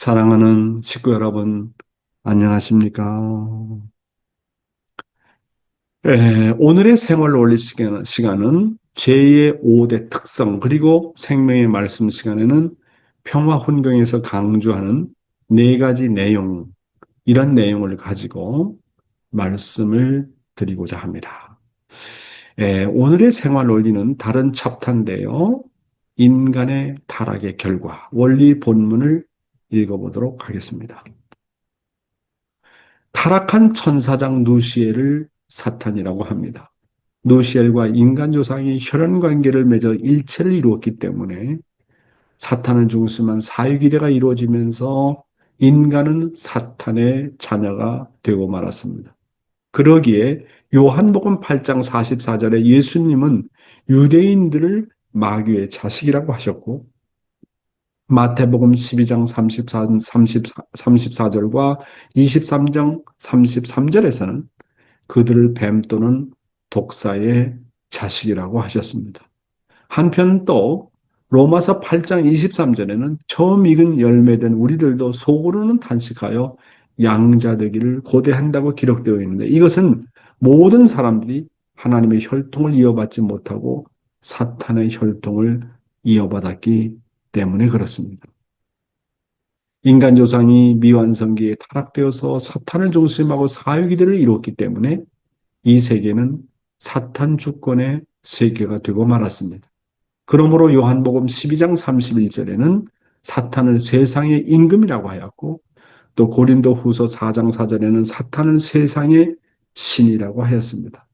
사랑하는 식구 여러분, 안녕하십니까? 오늘의 생활 원리 시간은 제2의 5대 특성, 그리고 생명의 말씀 시간에는 평화 혼경에서 강조하는 네 가지 내용, 이런 내용을 가지고 말씀을 드리고자 합니다. 오늘의 생활 원리는 다른 챕터인데요. 인간의 타락의 결과, 원리 본문을 읽어보도록 하겠습니다. 타락한 천사장 누시엘을 사탄이라고 합니다. 누시엘과 인간 조상이 혈연 관계를 맺어 일체를 이루었기 때문에 사탄을 중심한 사유기대가 이루어지면서 인간은 사탄의 자녀가 되고 말았습니다. 그러기에 요한복음 8장 44절에 예수님은 유대인들을 마귀의 자식이라고 하셨고, 마태복음 12장 34절과 23장 33절에서는 그들을 뱀 또는 독사의 자식이라고 하셨습니다. 한편 또 로마서 8장 23절에는 처음 익은 열매된 우리들도 속으로는 탄식하여 양자되기를 고대한다고 기록되어 있는데, 이것은 모든 사람들이 하나님의 혈통을 이어받지 못하고 사탄의 혈통을 이어받았기 때문에 그렇습니다. 인간 조상이 미완성기에 타락되어서 사탄을 중심하고 사유기들을 이뤘기 때문에 이 세계는 사탄 주권의 세계가 되고 말았습니다. 그러므로 요한복음 12장 31절에는 사탄을 세상의 임금이라고 하였고, 또 고린도 후서 4장 4절에는 사탄을 세상의 신이라고 하였습니다.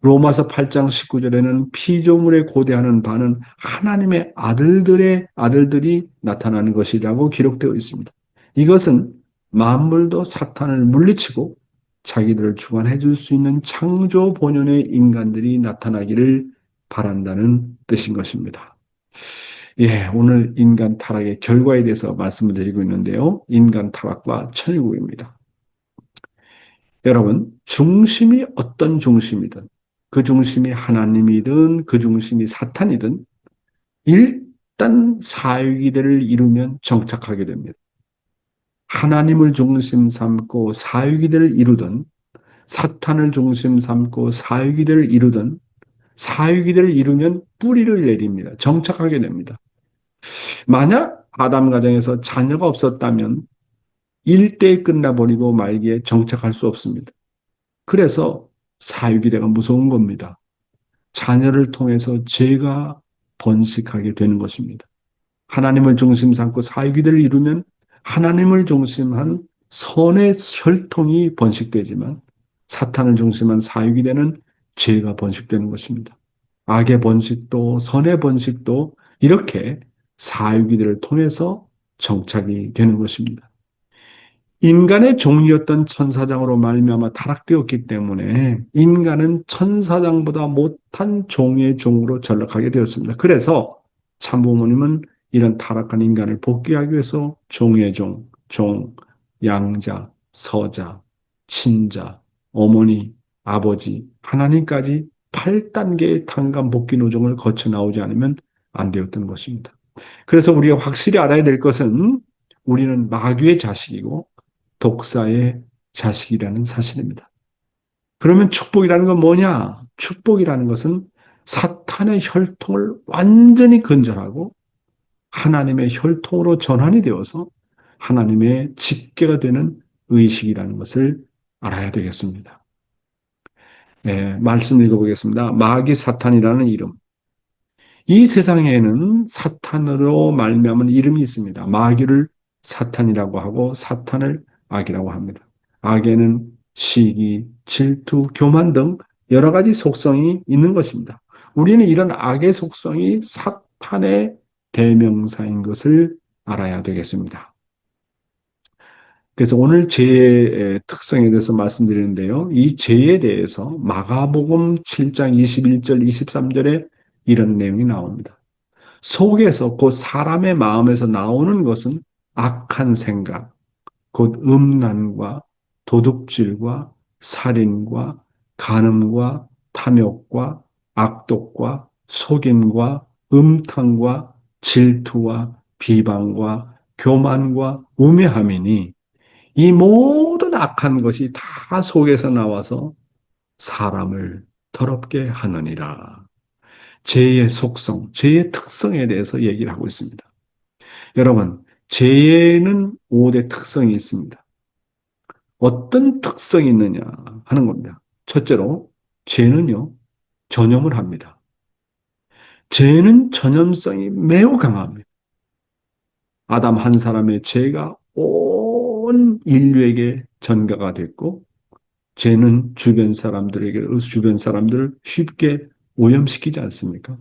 로마서 8장 19절에는 피조물에 고대하는 바는 하나님의 아들들이 나타나는 것이라고 기록되어 있습니다. 이것은 만물도 사탄을 물리치고 자기들을 주관해 줄 수 있는 창조 본연의 인간들이 나타나기를 바란다는 뜻인 것입니다. 오늘 인간 타락의 결과에 대해서 말씀을 드리고 있는데요. 인간 타락과 천국입니다. 여러분, 중심이 어떤 중심이든, 그 중심이 하나님이든 그 중심이 사탄이든 일단 사유기대를 이루면 정착하게 됩니다. 하나님을 중심 삼고 사유기대를 이루든, 사탄을 중심 삼고 사유기대를 이루든, 사유기대를 이루면 뿌리를 내립니다. 정착하게 됩니다. 만약 아담 가정에서 자녀가 없었다면 일대에 끝나버리고 말기에 정착할 수 없습니다. 그래서 사유기대가 무서운 겁니다. 자녀를 통해서 죄가 번식하게 되는 것입니다. 하나님을 중심 삼고 사유기대를 이루면 하나님을 중심한 선의 혈통이 번식되지만, 사탄을 중심한 사유기대는 죄가 번식되는 것입니다. 악의 번식도 선의 번식도 이렇게 사유기대를 통해서 정착이 되는 것입니다. 인간의 종이었던 천사장으로 말미암아 타락되었기 때문에 인간은 천사장보다 못한 종의 종으로 전락하게 되었습니다. 그래서 참부모님은 이런 타락한 인간을 복귀하기 위해서 종의 종, 양자, 서자, 친자, 어머니, 아버지, 하나님까지 8단계의 탄감 복귀 노정을 거쳐 나오지 않으면 안 되었던 것입니다. 그래서 우리가 확실히 알아야 될 것은 우리는 마귀의 자식이고 독사의 자식이라는 사실입니다. 그러면 축복이라는 건 뭐냐? 축복이라는 것은 사탄의 혈통을 완전히 근절하고 하나님의 혈통으로 전환이 되어서 하나님의 직계가 되는 의식이라는 것을 알아야 되겠습니다. 네, 말씀 읽어보겠습니다. 마귀 사탄이라는 이름. 이 세상에는 사탄으로 말미암은 이름이 있습니다. 마귀를 사탄이라고 하고 사탄을 악이라고 합니다. 악에는 시기, 질투, 교만 등 여러 가지 속성이 있는 것입니다. 우리는 이런 악의 속성이 사탄의 대명사인 것을 알아야 되겠습니다. 그래서 오늘 죄의 특성에 대해서 말씀드리는데요. 이 죄에 대해서 마가복음 7장 21절, 23절에 이런 내용이 나옵니다. 속에서 곧 사람의 마음에서 나오는 것은 악한 생각, 곧 음란과 도둑질과 살인과 간음과 탐욕과 악독과 속임과 음탕과 질투와 비방과 교만과 우매함이니 이 모든 악한 것이 다 속에서 나와서 사람을 더럽게 하느니라. 죄의 속성, 죄의 특성에 대해서 얘기를 하고 있습니다. 여러분, 죄에는 5대 특성이 있습니다. 어떤 특성이 있느냐 하는 겁니다. 첫째로, 죄는요, 전염을 합니다. 죄는 전염성이 매우 강합니다. 아담 한 사람의 죄가 온 인류에게 전가가 됐고, 죄는 주변 사람들을 쉽게 오염시키지 않습니까?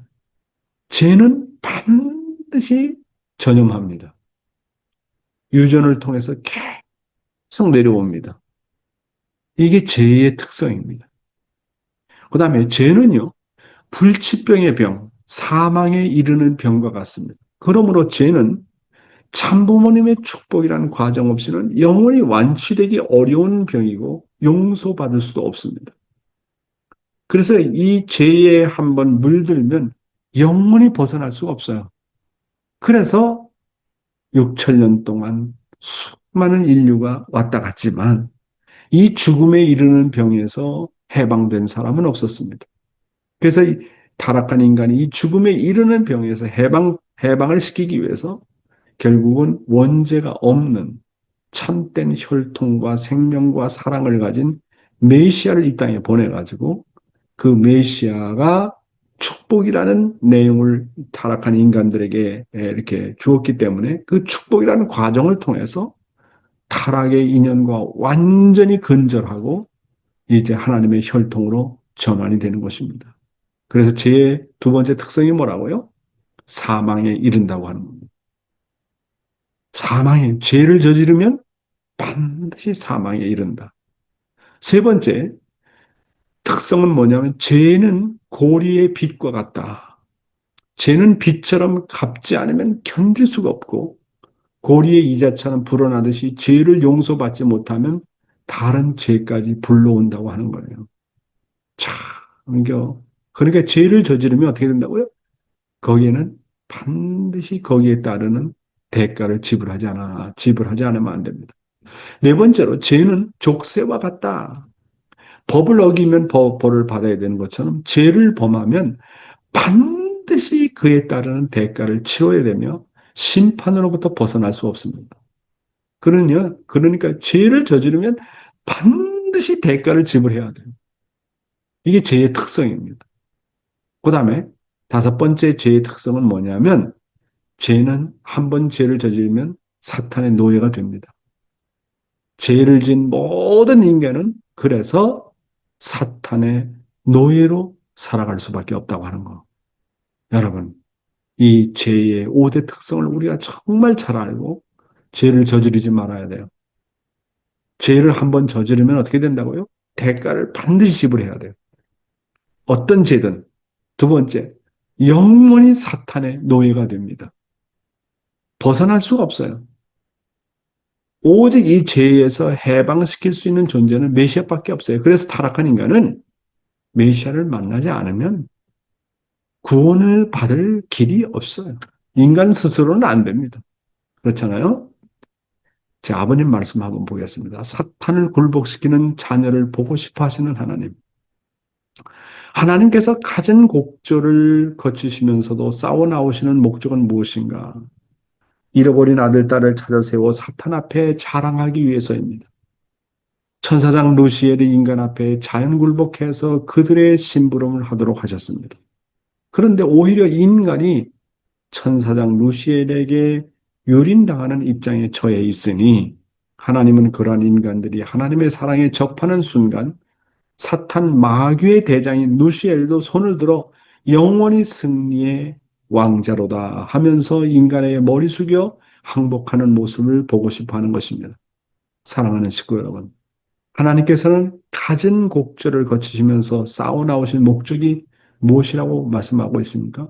죄는 반드시 전염합니다. 유전을 통해서 계속 내려옵니다. 이게 죄의 특성입니다. 그 다음에 죄는요, 불치병의 병, 사망에 이르는 병과 같습니다. 그러므로 죄는 참부모님의 축복이라는 과정 없이는 영원히 완치되기 어려운 병이고 용서받을 수도 없습니다. 그래서 이 죄에 한번 물들면 영원히 벗어날 수가 없어요. 그래서 6천년 동안 수많은 인류가 왔다 갔지만 이 죽음에 이르는 병에서 해방된 사람은 없었습니다. 그래서 이 타락한 인간이 이 죽음에 이르는 병에서 해방을 시키기 위해서 결국은 원죄가 없는 참된 혈통과 생명과 사랑을 가진 메시아를 이 땅에 보내가지고 그 메시아가 축복이라는 내용을 타락한 인간들에게 이렇게 주었기 때문에 그 축복이라는 과정을 통해서 타락의 인연과 완전히 근절하고 이제 하나님의 혈통으로 전환이 되는 것입니다. 그래서 죄의 두 번째 특성이 뭐라고요? 사망에 이른다고 하는 겁니다. 죄를 저지르면 반드시 사망에 이른다. 세 번째 특성은 뭐냐면 죄는 고리의 빛과 같다. 죄는 빛처럼 갚지 않으면 견딜 수가 없고 고리의 이자처럼 불어나듯이 죄를 용서받지 못하면 다른 죄까지 불러온다고 하는 거예요. 참, 그러니까 죄를 저지르면 어떻게 된다고요? 거기에는 반드시 거기에 따르는 대가를 지불하지 않으면 안 됩니다. 네 번째로, 죄는 족쇄와 같다. 법을 어기면 벌을 받아야 되는 것처럼 죄를 범하면 반드시 그에 따르는 대가를 치러야 되며 심판으로부터 벗어날 수 없습니다. 그러니까 죄를 저지르면 반드시 대가를 지불해야 돼요. 이게 죄의 특성입니다. 그 다음에 다섯 번째 죄의 특성은 뭐냐면 죄는 한 번 죄를 저지르면 사탄의 노예가 됩니다. 죄를 진 모든 인간은 그래서 사탄의 노예로 살아갈 수밖에 없다고 하는 거. 여러분, 이 죄의 5대 특성을 우리가 정말 잘 알고 죄를 저지르지 말아야 돼요. 죄를 한번 저지르면 어떻게 된다고요? 대가를 반드시 지불해야 돼요. 어떤 죄든. 두 번째, 영원히 사탄의 노예가 됩니다. 벗어날 수가 없어요. 오직 이 죄에서 해방시킬 수 있는 존재는 메시아밖에 없어요. 그래서 타락한 인간은 메시아를 만나지 않으면 구원을 받을 길이 없어요. 인간 스스로는 안 됩니다. 그렇잖아요? 제 아버님 말씀 한번 보겠습니다. 사탄을 굴복시키는 자녀를 보고 싶어 하시는 하나님. 하나님께서 갖은 곡조를 거치시면서도 싸워 나오시는 목적은 무엇인가? 잃어버린 아들, 딸을 찾아 세워 사탄 앞에 자랑하기 위해서입니다. 천사장 루시엘이 인간 앞에 자연 굴복해서 그들의 심부름을 하도록 하셨습니다. 그런데 오히려 인간이 천사장 루시엘에게 유린당하는 입장에 처해 있으니 하나님은 그러한 인간들이 하나님의 사랑에 접하는 순간 사탄 마귀의 대장인 루시엘도 손을 들어 영원히 승리의 왕자로다 하면서 인간의 머리 숙여 항복하는 모습을 보고 싶어 하는 것입니다. 사랑하는 식구 여러분, 하나님께서는 갖은 곡절을 거치시면서 싸워 나오신 목적이 무엇이라고 말씀하고 있습니까?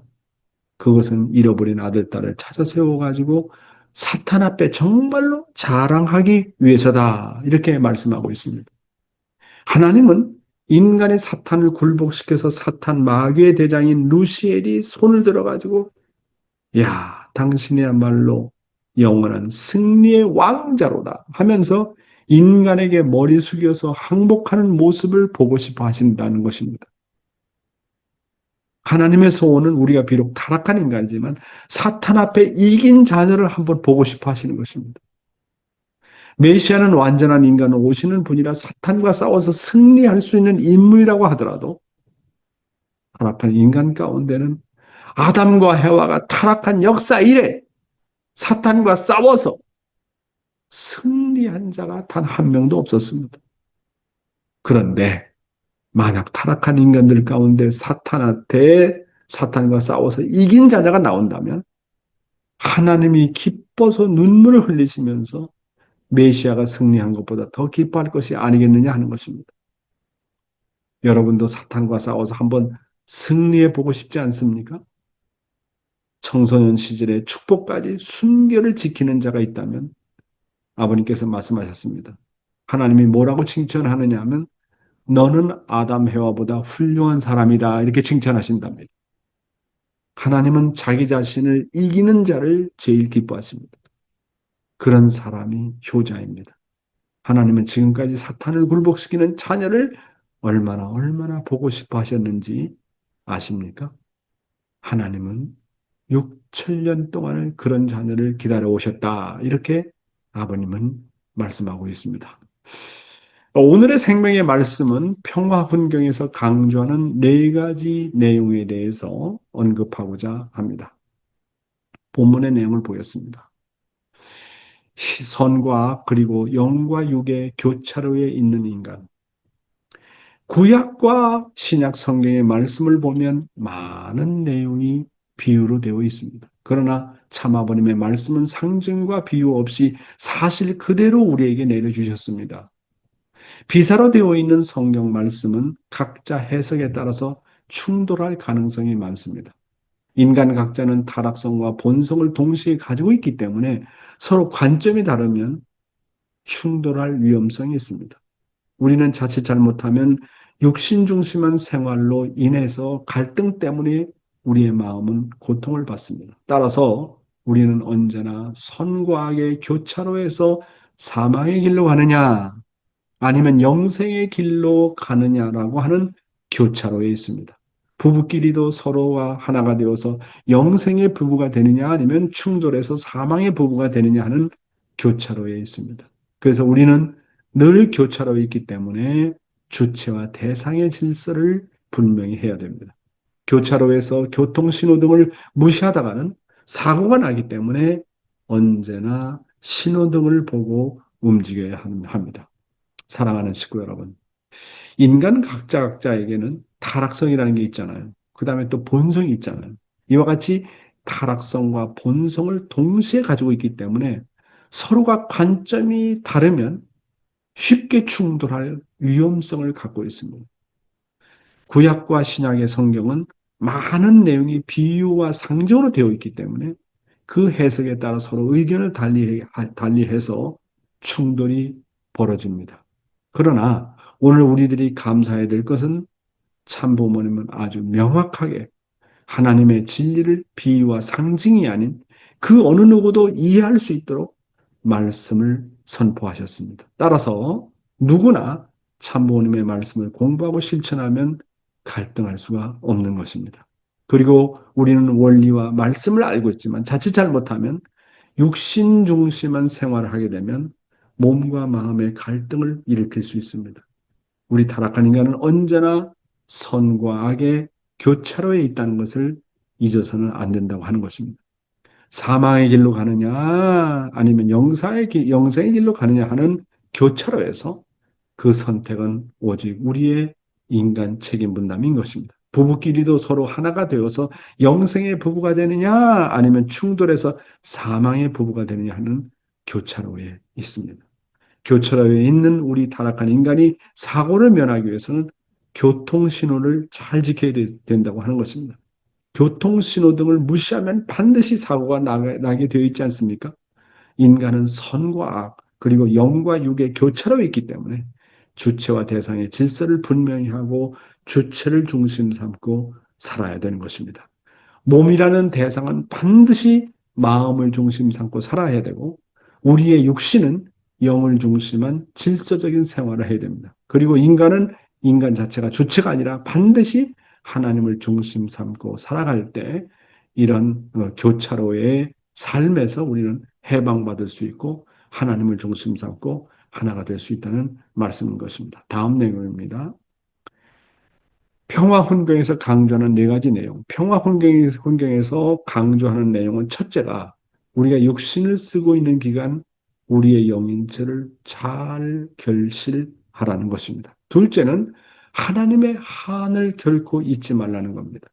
그것은 잃어버린 아들, 딸을 찾아 세워가지고 사탄 앞에 정말로 자랑하기 위해서다. 이렇게 말씀하고 있습니다. 하나님은 인간의 사탄을 굴복시켜서 사탄 마귀의 대장인 루시엘이 손을 들어가지고 야, 당신이야말로 영원한 승리의 왕자로다 하면서 인간에게 머리 숙여서 항복하는 모습을 보고 싶어 하신다는 것입니다. 하나님의 소원은 우리가 비록 타락한 인간이지만 사탄 앞에 이긴 자녀를 한번 보고 싶어 하시는 것입니다. 메시아는 완전한 인간으로 오시는 분이라 사탄과 싸워서 승리할 수 있는 인물이라고 하더라도 타락한 인간 가운데는 아담과 해와가 타락한 역사 이래 사탄과 싸워서 승리한 자가 단 한 명도 없었습니다. 그런데 만약 타락한 인간들 가운데 사탄한테 사탄과 싸워서 이긴 자녀가 나온다면 하나님이 기뻐서 눈물을 흘리시면서 메시아가 승리한 것보다 더 기뻐할 것이 아니겠느냐 하는 것입니다. 여러분도 사탄과 싸워서 한번 승리해 보고 싶지 않습니까? 청소년 시절에 축복까지 순결을 지키는 자가 있다면 아버님께서 말씀하셨습니다. 하나님이 뭐라고 칭찬하느냐 하면 너는 아담 해와보다 훌륭한 사람이다 이렇게 칭찬하신답니다. 하나님은 자기 자신을 이기는 자를 제일 기뻐하십니다. 그런 사람이 효자입니다. 하나님은 지금까지 사탄을 굴복시키는 자녀를 얼마나 보고 싶어 하셨는지 아십니까? 하나님은 6천년 동안을 그런 자녀를 기다려 오셨다. 이렇게 아버님은 말씀하고 있습니다. 오늘의 생명의 말씀은 평화훈경에서 강조하는 네 가지 내용에 대해서 언급하고자 합니다. 본문의 내용을 보겠습니다. 선과 그리고 영과 육의 교차로에 있는 인간. 구약과 신약 성경의 말씀을 보면 많은 내용이 비유로 되어 있습니다. 그러나 참 아버님의 말씀은 상징과 비유 없이 사실 그대로 우리에게 내려주셨습니다. 비사로 되어 있는 성경 말씀은 각자 해석에 따라서 충돌할 가능성이 많습니다. 인간 각자는 타락성과 본성을 동시에 가지고 있기 때문에 서로 관점이 다르면 충돌할 위험성이 있습니다. 우리는 자칫 잘못하면 육신 중심한 생활로 인해서 갈등 때문에 우리의 마음은 고통을 받습니다. 따라서 우리는 언제나 선과 악의 교차로에서 사망의 길로 가느냐 아니면 영생의 길로 가느냐라고 하는 교차로에 있습니다. 부부끼리도 서로와 하나가 되어서 영생의 부부가 되느냐 아니면 충돌해서 사망의 부부가 되느냐 하는 교차로에 있습니다. 그래서 우리는 늘 교차로에 있기 때문에 주체와 대상의 질서를 분명히 해야 됩니다. 교차로에서 교통신호등을 무시하다가는 사고가 나기 때문에 언제나 신호등을 보고 움직여야 합니다. 사랑하는 식구 여러분, 인간 각자에게는 타락성이라는 게 있잖아요. 그 다음에 또 본성이 있잖아요. 이와 같이 타락성과 본성을 동시에 가지고 있기 때문에 서로가 관점이 다르면 쉽게 충돌할 위험성을 갖고 있습니다. 구약과 신약의 성경은 많은 내용이 비유와 상징으로 되어 있기 때문에 그 해석에 따라 서로 의견을 달리해서 충돌이 벌어집니다. 그러나 오늘 우리들이 감사해야 될 것은 참부모님은 아주 명확하게 하나님의 진리를 비유와 상징이 아닌 그 어느 누구도 이해할 수 있도록 말씀을 선포하셨습니다. 따라서 누구나 참부모님의 말씀을 공부하고 실천하면 갈등할 수가 없는 것입니다. 그리고 우리는 원리와 말씀을 알고 있지만 자칫 잘못하면 육신 중심한 생활을 하게 되면 몸과 마음의 갈등을 일으킬 수 있습니다. 우리 타락한 인간은 언제나 선과 악의 교차로에 있다는 것을 잊어서는 안 된다고 하는 것입니다. 사망의 길로 가느냐 아니면 영생의 길로 가느냐 하는 교차로에서 그 선택은 오직 우리의 인간 책임 분담인 것입니다. 부부끼리도 서로 하나가 되어서 영생의 부부가 되느냐 아니면 충돌해서 사망의 부부가 되느냐 하는 교차로에 있습니다. 교차로에 있는 우리 타락한 인간이 사고를 면하기 위해서는 교통신호를 잘 지켜야 된다고 하는 것입니다. 교통신호등을 무시하면 반드시 사고가 나게 되어 있지 않습니까? 인간은 선과 악, 그리고 영과 육의 교차로에 있기 때문에 주체와 대상의 질서를 분명히 하고 주체를 중심 삼고 살아야 되는 것입니다. 몸이라는 대상은 반드시 마음을 중심 삼고 살아야 되고 우리의 육신은 영을 중심한 질서적인 생활을 해야 됩니다. 그리고 인간은 인간 자체가 주체가 아니라 반드시 하나님을 중심 삼고 살아갈 때 이런 교차로의 삶에서 우리는 해방받을 수 있고 하나님을 중심 삼고 하나가 될 수 있다는 말씀인 것입니다. 다음 내용입니다. 평화 훈경에서 강조하는 네 가지 내용. 평화 훈경에서 강조하는 내용은 첫째가 우리가 육신을 쓰고 있는 기간 우리의 영인체를 잘 결실하라는 것입니다. 둘째는 하나님의 한을 결코 잊지 말라는 겁니다.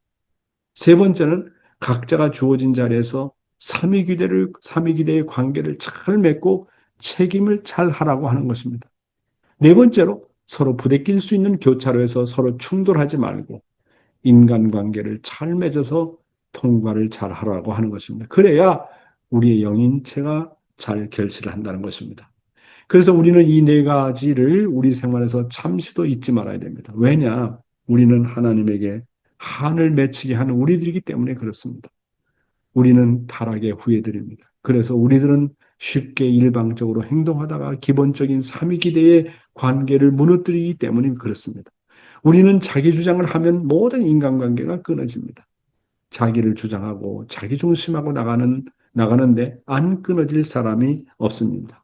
세 번째는 각자가 주어진 자리에서 삼위기대의 관계를 잘 맺고 책임을 잘 하라고 하는 것입니다. 네 번째로 서로 부대낄 수 있는 교차로에서 서로 충돌하지 말고 인간관계를 잘 맺어서 통과를 잘 하라고 하는 것입니다. 그래야 우리의 영인체가 잘 결실을 한다는 것입니다. 그래서 우리는 이 네 가지를 우리 생활에서 잠시도 잊지 말아야 됩니다. 왜냐? 우리는 하나님에게 한을 맺히게 하는 우리들이기 때문에 그렇습니다. 우리는 타락의 후예들입니다. 그래서 우리들은 쉽게 일방적으로 행동하다가 기본적인 삼위기대의 관계를 무너뜨리기 때문에 그렇습니다. 우리는 자기 주장을 하면 모든 인간관계가 끊어집니다. 자기를 주장하고 자기 중심하고 나가는데 안 끊어질 사람이 없습니다.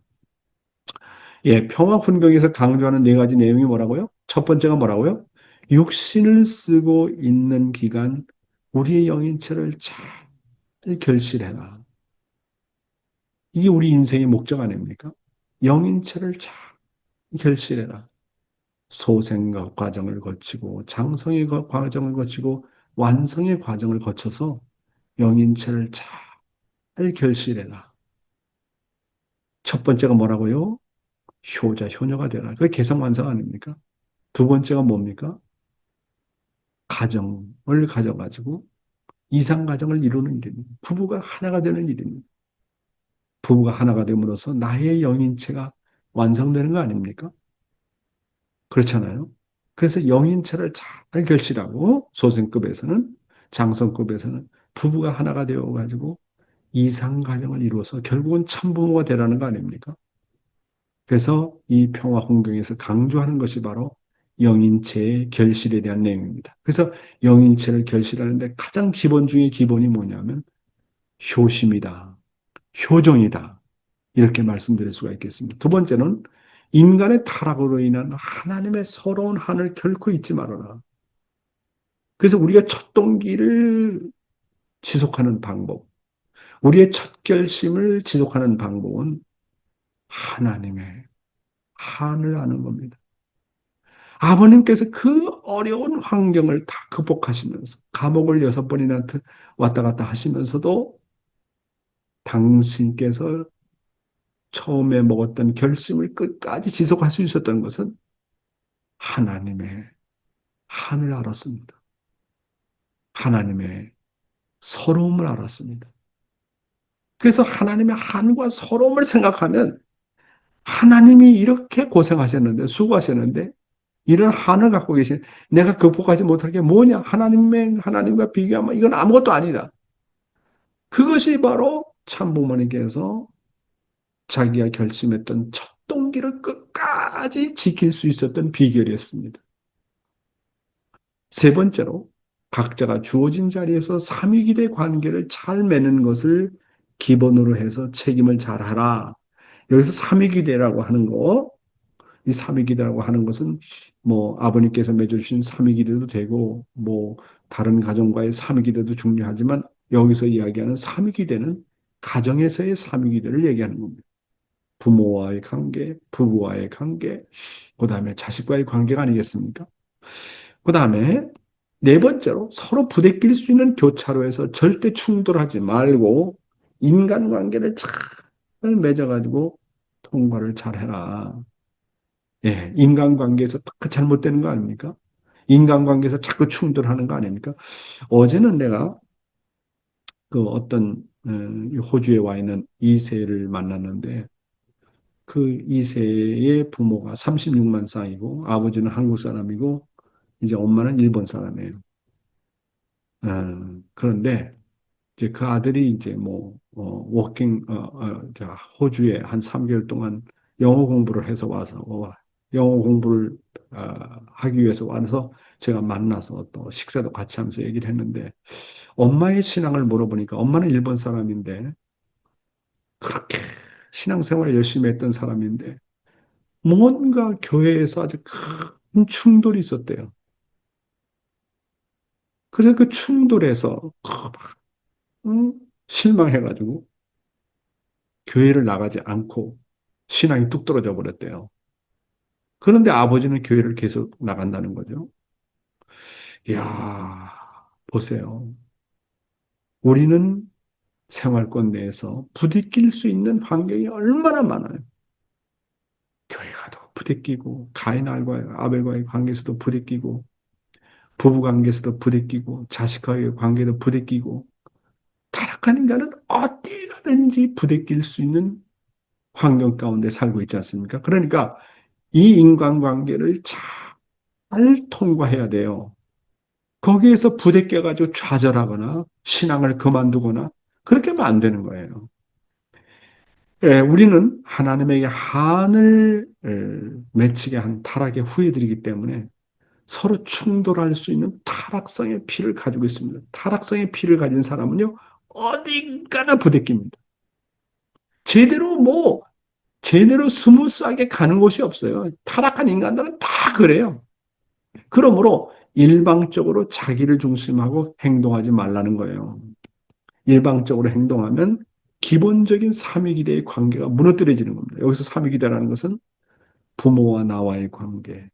예, 평화 훈경에서 강조하는 네 가지 내용이 뭐라고요? 첫 번째가 뭐라고요? 육신을 쓰고 있는 기간 우리의 영인체를 잘 결실해라. 이게 우리 인생의 목적 아닙니까? 영인체를 잘 결실해라. 소생의 과정을 거치고 장성의 과정을 거치고 완성의 과정을 거쳐서 영인체를 잘 결실해라. 첫 번째가 뭐라고요? 효자, 효녀가 되라. 그게 개성완성 아닙니까? 두 번째가 뭡니까? 가정을 가져가지고 이상가정을 이루는 일입니다. 부부가 하나가 되는 일입니다. 부부가 하나가 됨으로써 나의 영인체가 완성되는 거 아닙니까? 그렇잖아요. 그래서 영인체를 잘 결실하고 소생급에서는 장성급에서는 부부가 하나가 되어가지고 이상가정을 이루어서 결국은 참부모가 되라는 거 아닙니까? 그래서 이 평화 공경에서 강조하는 것이 바로 영인체의 결실에 대한 내용입니다. 그래서 영인체를 결실하는데 가장 기본 중에 기본이 뭐냐면 효심이다. 효정이다. 이렇게 말씀드릴 수가 있겠습니다. 두 번째는 인간의 타락으로 인한 하나님의 서러운 한을 결코 잊지 말아라. 그래서 우리가 첫 동기를 지속하는 방법, 우리의 첫 결심을 지속하는 방법은 하나님의 한을 아는 겁니다. 아버님께서 그 어려운 환경을 다 극복하시면서 감옥을 6번이나 왔다 갔다 하시면서도 당신께서 처음에 먹었던 결심을 끝까지 지속할 수 있었던 것은 하나님의 한을 알았습니다. 하나님의 서러움을 알았습니다. 그래서 하나님의 한과 서러움을 생각하면 하나님이 이렇게 고생하셨는데, 수고하셨는데, 이런 한을 갖고 계신, 내가 극복하지 못할 게 뭐냐? 하나님과 비교하면 이건 아무것도 아니다. 그것이 바로 참부모님께서 자기가 결심했던 첫 동기를 끝까지 지킬 수 있었던 비결이었습니다. 세 번째로 각자가 주어진 자리에서 삼위기대 관계를 잘 맺는 것을 기본으로 해서 책임을 잘 하라. 여기서 삼위기대라고 하는 거, 이 삼위기대라고 하는 것은 뭐 아버님께서 맺어주신 삼위기대도 되고 뭐 다른 가정과의 삼위기대도 중요하지만 여기서 이야기하는 삼위기대는 가정에서의 삼위기대를 얘기하는 겁니다. 부모와의 관계, 부부와의 관계, 그 다음에 자식과의 관계가 아니겠습니까? 그 다음에 네 번째로 서로 부대낄 수 있는 교차로에서 절대 충돌하지 말고 인간관계를 잘 맺어가지고 통과를 잘 해라. 예, 인간관계에서 딱 잘못되는 거 아닙니까? 인간관계에서 자꾸 충돌하는 거 아닙니까? 어제는 내가 그 어떤 호주에 와 있는 2세를 만났는데 그 2세의 부모가 36만 쌍이고 아버지는 한국 사람이고 이제 엄마는 일본 사람이에요. 그런데 이제 그 아들이 이제 호주에 한 3개월 동안 영어 공부를 해서 와서, 영어 공부를 하기 위해서 와서 제가 만나서 또 식사도 같이 하면서 얘기를 했는데, 엄마의 신앙을 물어보니까 엄마는 일본 사람인데, 그렇게 신앙생활을 열심히 했던 사람인데, 뭔가 교회에서 아주 큰 충돌이 있었대요. 그래서 그 충돌에서 음, 실망해가지고 교회를 나가지 않고 신앙이 뚝 떨어져 버렸대요. 그런데 아버지는 교회를 계속 나간다는 거죠. 이야, 보세요. 우리는 생활권 내에서 부딪힐 수 있는 환경이 얼마나 많아요. 교회 가도 부딪히고, 가인과 아벨과의 관계에서도 부딪히고, 부부 관계에서도 부딪히고, 자식과의 관계도 부딪히고, 타락한 인간은 어디 가든지 부딪힐 수 있는 환경 가운데 살고 있지 않습니까? 그러니까 이 인간관계를 잘 통과해야 돼요. 거기에서 부대껴가지고 좌절하거나 신앙을 그만두거나 그렇게 하면 안 되는 거예요. 예, 우리는 하나님에게 한을 맺히게 한 타락의 후예들이기 때문에 서로 충돌할 수 있는 타락성의 피를 가지고 있습니다. 타락성의 피를 가진 사람은요, 어딘가나 부대낍니다. 제대로 제대로 스무스하게 가는 곳이 없어요. 타락한 인간들은 다 그래요. 그러므로 일방적으로 자기를 중심하고 행동하지 말라는 거예요. 일방적으로 행동하면 기본적인 삼위기대의 관계가 무너뜨려지는 겁니다. 여기서 삼위기대라는 것은 부모와 나와의 관계,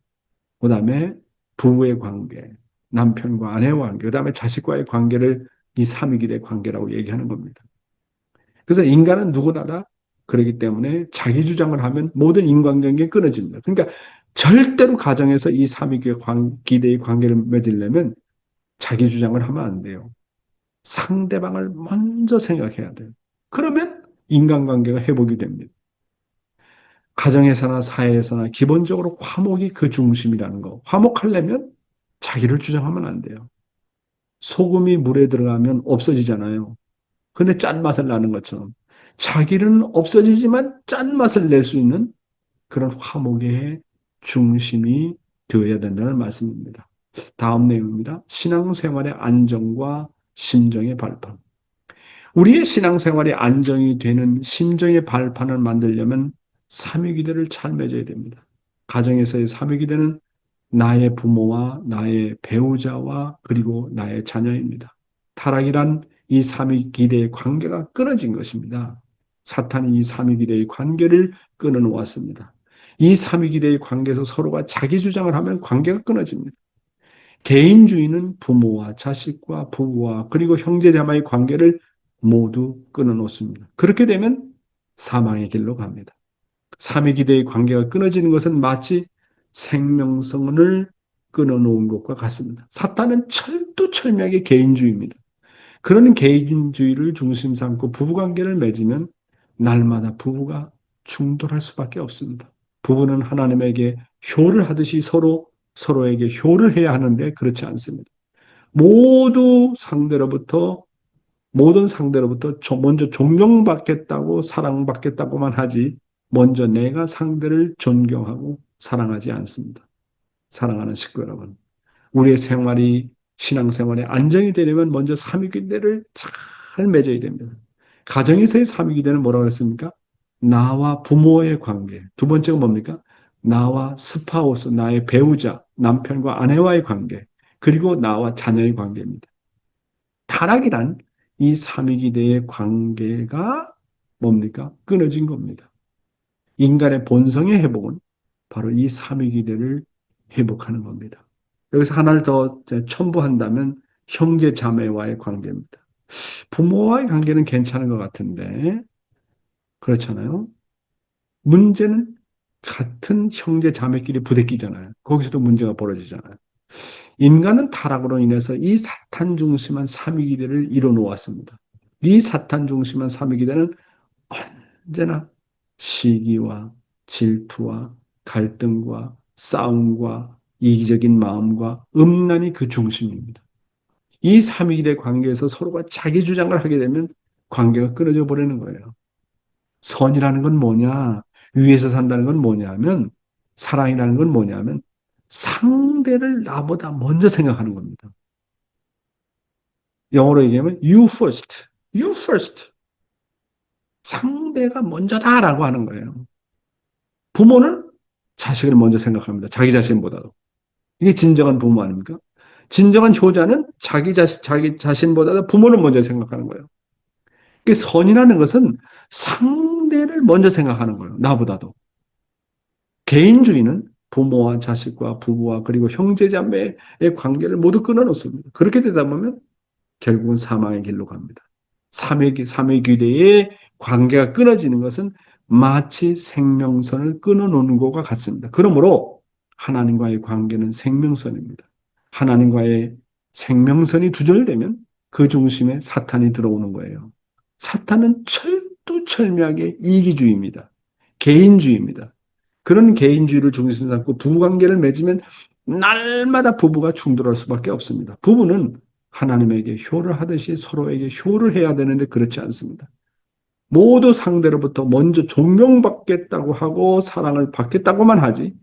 그 다음에 부부의 관계, 남편과 아내와 관계, 그 다음에 자식과의 관계를 이 삼위기대 관계라고 얘기하는 겁니다. 그래서 인간은 누구나 다 그렇기 때문에 자기 주장을 하면 모든 인간관계가 끊어집니다. 그러니까 절대로 가정에서 이 삼위기대의 관계를 맺으려면 자기 주장을 하면 안 돼요. 상대방을 먼저 생각해야 돼요. 그러면 인간관계가 회복이 됩니다. 가정에서나 사회에서나 기본적으로 화목이 그 중심이라는 거. 화목하려면 자기를 주장하면 안 돼요. 소금이 물에 들어가면 없어지잖아요. 근데 짠맛을 나는 것처럼 자기는 없어지지만 짠맛을 낼 수 있는 그런 화목의 중심이 되어야 된다는 말씀입니다. 다음 내용입니다. 신앙생활의 안정과 심정의 발판. 우리의 신앙생활이 안정이 되는 심정의 발판을 만들려면 삼위기대를 잘 맺어야 됩니다. 가정에서의 삼위기대는 나의 부모와 나의 배우자와 그리고 나의 자녀입니다. 타락이란 이 삼위기대의 관계가 끊어진 것입니다. 사탄이 이 삼위기대의 관계를 끊어놓았습니다. 이 삼위기대의 관계에서 서로가 자기 주장을 하면 관계가 끊어집니다. 개인주의는 부모와 자식과 부부와 그리고 형제자매의 관계를 모두 끊어놓습니다. 그렇게 되면 사망의 길로 갑니다. 삼위기대의 관계가 끊어지는 것은 마치 생명선을 끊어놓은 것과 같습니다. 사탄은 철두철미하게 개인주의입니다. 그런 개인주의를 중심 삼고 부부관계를 맺으면 날마다 부부가 충돌할 수밖에 없습니다. 부부는 하나님에게 효를 하듯이 서로에게 효를 해야 하는데 그렇지 않습니다. 모두 상대로부터 모든 상대로부터 먼저 존경받겠다고 사랑받겠다고만 하지 먼저 내가 상대를 존경하고 사랑하지 않습니다. 사랑하는 식구 여러분. 우리의 신앙생활이 안정이 되려면 먼저 삼위기대를 잘 맺어야 됩니다. 가정에서의 삼위기대는 뭐라고 했습니까? 나와 부모의 관계. 두 번째가 뭡니까? 나와 스파우스, 나의 배우자, 남편과 아내와의 관계. 그리고 나와 자녀의 관계입니다. 타락이란 이 삼위기대의 관계가 뭡니까? 끊어진 겁니다. 인간의 본성의 회복은 바로 이 삼위기대를 회복하는 겁니다. 여기서 하나를 더 첨부한다면 형제 자매와의 관계입니다. 부모와의 관계는 괜찮은 것 같은데 그렇잖아요. 문제는 같은 형제 자매끼리 부대끼잖아요. 거기서도 문제가 벌어지잖아요. 인간은 타락으로 인해서 이 사탄 중심한 삼위기대를 이뤄놓았습니다. 이 사탄 중심한 삼위기대는 언제나 시기와 질투와 갈등과 싸움과 이기적인 마음과 음란이 그 중심입니다. 이 삼위일의 관계에서 서로가 자기 주장을 하게 되면 관계가 끊어져 버리는 거예요. 선이라는 건 뭐냐? 위에서 산다는 건 뭐냐면, 사랑이라는 건 뭐냐면, 상대를 나보다 먼저 생각하는 겁니다. 영어로 얘기하면, you first, you first. 상대가 먼저다라고 하는 거예요. 부모는 자식을 먼저 생각합니다. 자기 자신보다도. 이게 진정한 부모 아닙니까? 진정한 효자는 자기 자신보다도 부모를 먼저 생각하는 거예요. 그 선이라는 것은 상대를 먼저 생각하는 거예요. 나보다도. 개인주의는 부모와 자식과 부부와 그리고 형제자매의 관계를 모두 끊어놓습니다. 그렇게 되다 보면 결국은 사망의 길로 갑니다. 삼위기대의 관계가 끊어지는 것은 마치 생명선을 끊어놓는 것과 같습니다. 그러므로 하나님과의 관계는 생명선입니다. 하나님과의 생명선이 두절되면 그 중심에 사탄이 들어오는 거예요. 사탄은 철두철미하게 이기주의입니다. 개인주의입니다. 그런 개인주의를 중심으로 삼고 부부관계를 맺으면 날마다 부부가 충돌할 수밖에 없습니다. 부부는 하나님에게 효를 하듯이 서로에게 효를 해야 되는데 그렇지 않습니다. 모두 상대로부터 먼저 존경받겠다고 하고 사랑을 받겠다고만 하지,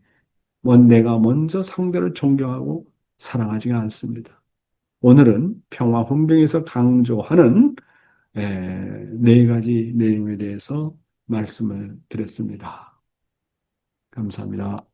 내가 먼저 상대를 존경하고 사랑하지가 않습니다. 오늘은 평화 훈병에서 강조하는 네 가지 내용에 대해서 말씀을 드렸습니다. 감사합니다.